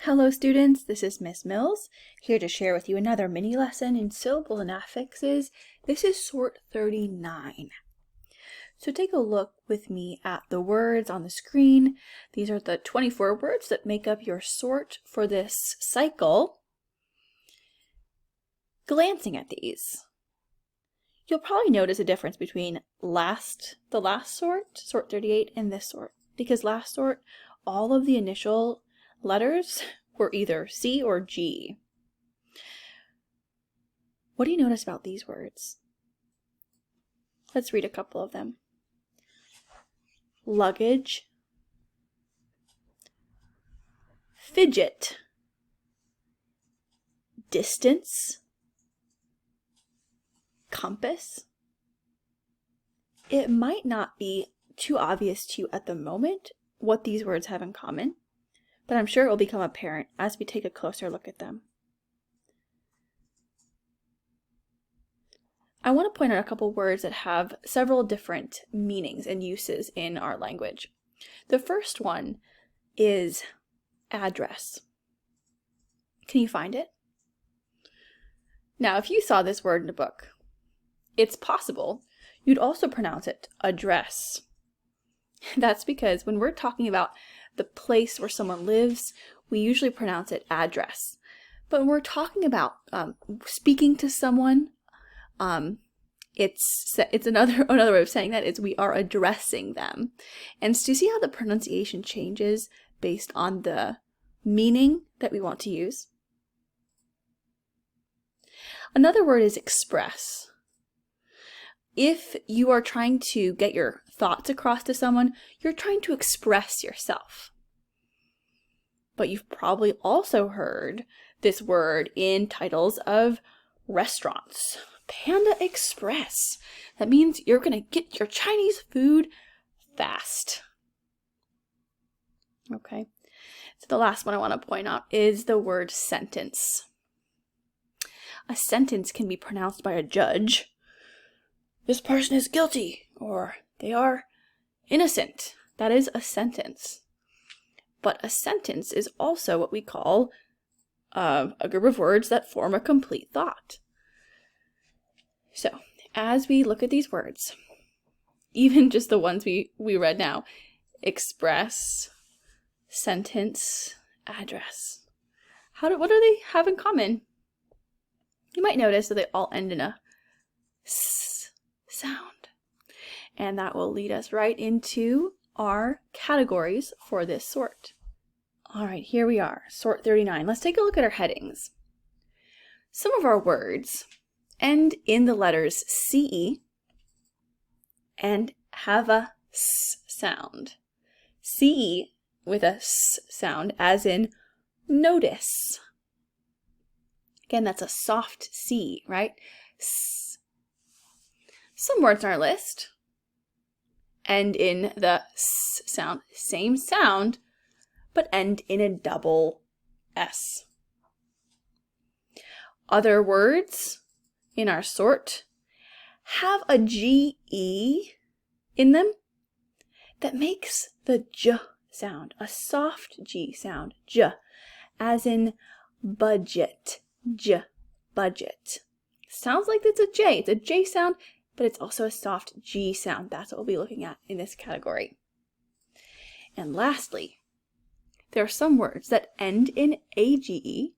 Hello students, this is Miss Mills, here to share with you another mini lesson in syllables and affixes. This is sort 39. So take a look with me at the words on the screen. These are the 24 words that make up your sort for this cycle. Glancing at these, you'll probably notice a difference between the last sort, sort 38, and this sort, because last sort, all of the initial letters were either C or G. What do you notice about these words? Let's read a couple of them. Luggage, fidget, distance, compass. It might not be too obvious to you at the moment what these words have in common, but I'm sure it will become apparent as we take a closer look at them. I want to point out a couple words that have several different meanings and uses in our language. The first one is address. Can you find it? Now, if you saw this word in a book, it's possible you'd also pronounce it address. That's because when we're talking about the place where someone lives, we usually pronounce it address. But when we're talking about speaking to someone, it's another way of saying that is we are addressing them. And so you see how the pronunciation changes based on the meaning that we want to use? Another word is express. If you are trying to get your thoughts across to someone, you're trying to express yourself. But you've probably also heard this word in titles of restaurants. Panda Express. That means you're going to get your Chinese food fast. Okay. So the last one I want to point out is the word sentence. A sentence can be pronounced by a judge. This person is guilty, or they are innocent. That is a sentence. But a sentence is also what we call a group of words that form a complete thought. So, as we look at these words, even just the ones we read now, express, sentence, address, what do they have in common? You might notice that they all end in a s sound. And that will lead us right into our categories for this sort. All right, here we are, sort 39. Let's take a look at our headings. Some of our words end in the letters CE and have a S sound. CE with a S sound, as in notice. Again, that's a soft C, right? S. Some words on our list end in the S sound, same sound, but end in a double S. Other words in our sort have a GE in them that makes the J sound, a soft G sound, J, as in budget, J, budget. Sounds like it's a J sound, but it's also a soft G sound. That's what we'll be looking at in this category. And lastly, there are some words that end in AGE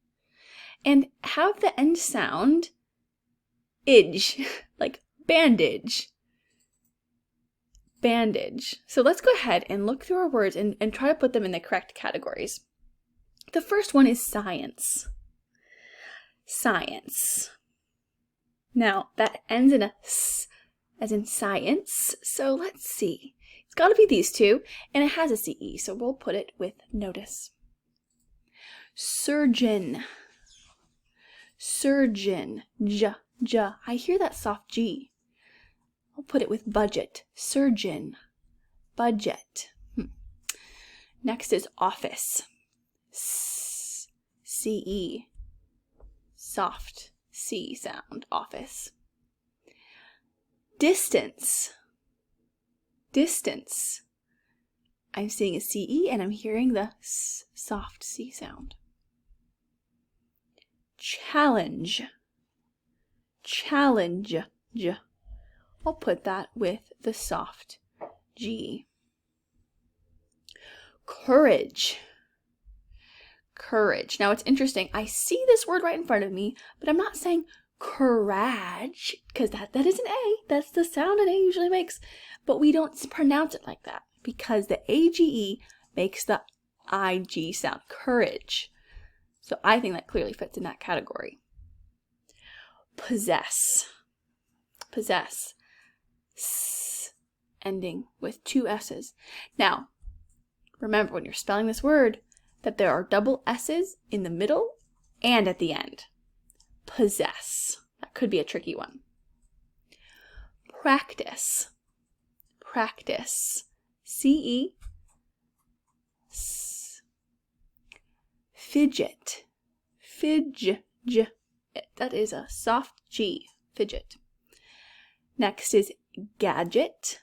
and have the end sound idge, like bandage. Bandage. So let's go ahead and look through our words and try to put them in the correct categories. The first one is science. Science. Now, that ends in a S, as in science, so let's see. It's got to be these two, and it has a CE, so we'll put it with notice. Surgeon. Surgeon. J, J. I hear that soft G. I'll put it with budget. Surgeon. Budget. Next is office. S, CE. Soft C sound, office. Distance. Distance. I'm seeing a CE and I'm hearing the S soft C sound. challenge. Challenge. I'll put that with the soft G. Courage. Courage. Now it's interesting. I see this word right in front of me, but I'm not saying courage, because that is an A. That's the sound an A usually makes. But we don't pronounce it like that because the AGE makes the IG sound. Courage. So I think that clearly fits in that category. Possess. Possess. S, ending with 2 S's. Now, remember when you're spelling this word that there are double S's in the middle and at the end. Possess. That could be a tricky one. Practice. Practice. C-E. S. Fidget. Fidget. That is a soft G. Fidget. Next is gadget.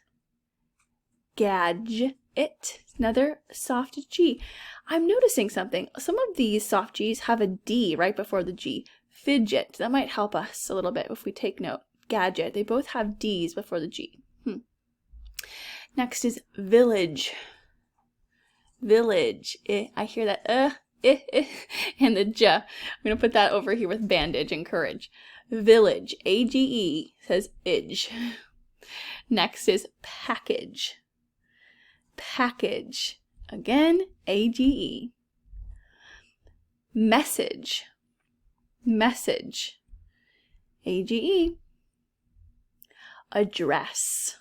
Gadget. Another soft G. I'm noticing something. Some of these soft G's have a D right before the G. Fidget. That might help us a little bit if we take note. Gadget. They both have D's before the G. Next is village. Village. I hear that and the J. I'm going to put that over here with bandage and courage. Village. A-G-E says idge. Next is package. Package. Again, A-G-E. Message. Message. A-G-E. Address.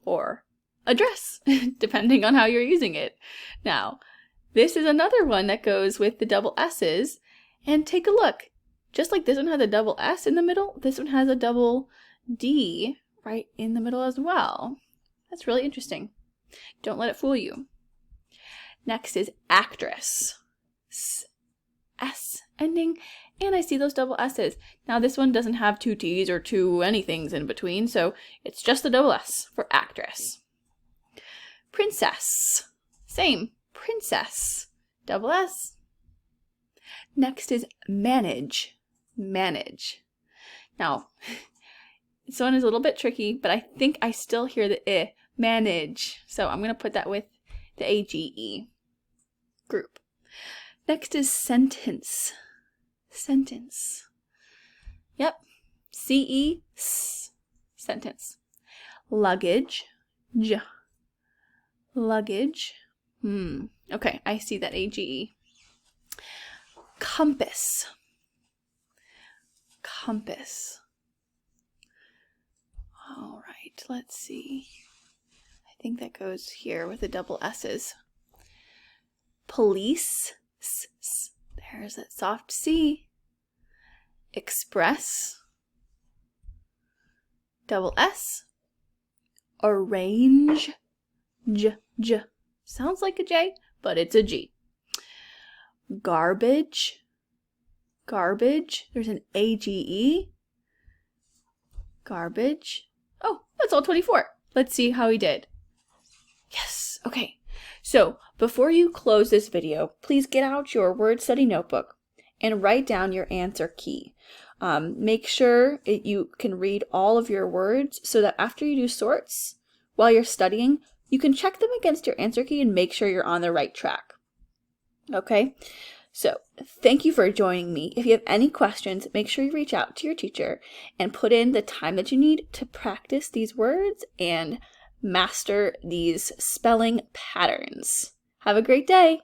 Or address, depending on how you're using it. Now, this is another one that goes with the double S's. And take a look. Just like this one has a double S in the middle, this one has a double D right in the middle as well. That's really interesting. Don't let it fool you. Next is actress. S ending, and I see those double S's. Now this one doesn't have 2 T's or 2 anythings in between, so it's just the double S for actress. Princess. Same. Princess. Double S. Next is manage. Manage. Now, this one is a little bit tricky, but I think I still hear the I. Manage. So I'm going to put that with the AGE group. Next is sentence. Sentence. Yep. C-E, S. Sentence. Luggage. J. Luggage. Okay, I see that AGE. Compass. Compass. All right, let's see. I think that goes here with the double S's. Police. S. There's that soft C. Express. Double S. Arrange. J. Sounds like a J, but it's a G. Garbage. Garbage. There's an AGE. Garbage. Oh, that's all 24. Let's see how he did. Yes. Okay. So before you close this video, please get out your word study notebook and write down your answer key. Make sure you can read all of your words so that after you do sorts, while you're studying, you can check them against your answer key and make sure you're on the right track. Okay? So thank you for joining me. If you have any questions, make sure you reach out to your teacher and put in the time that you need to practice these words and master these spelling patterns. Have a great day.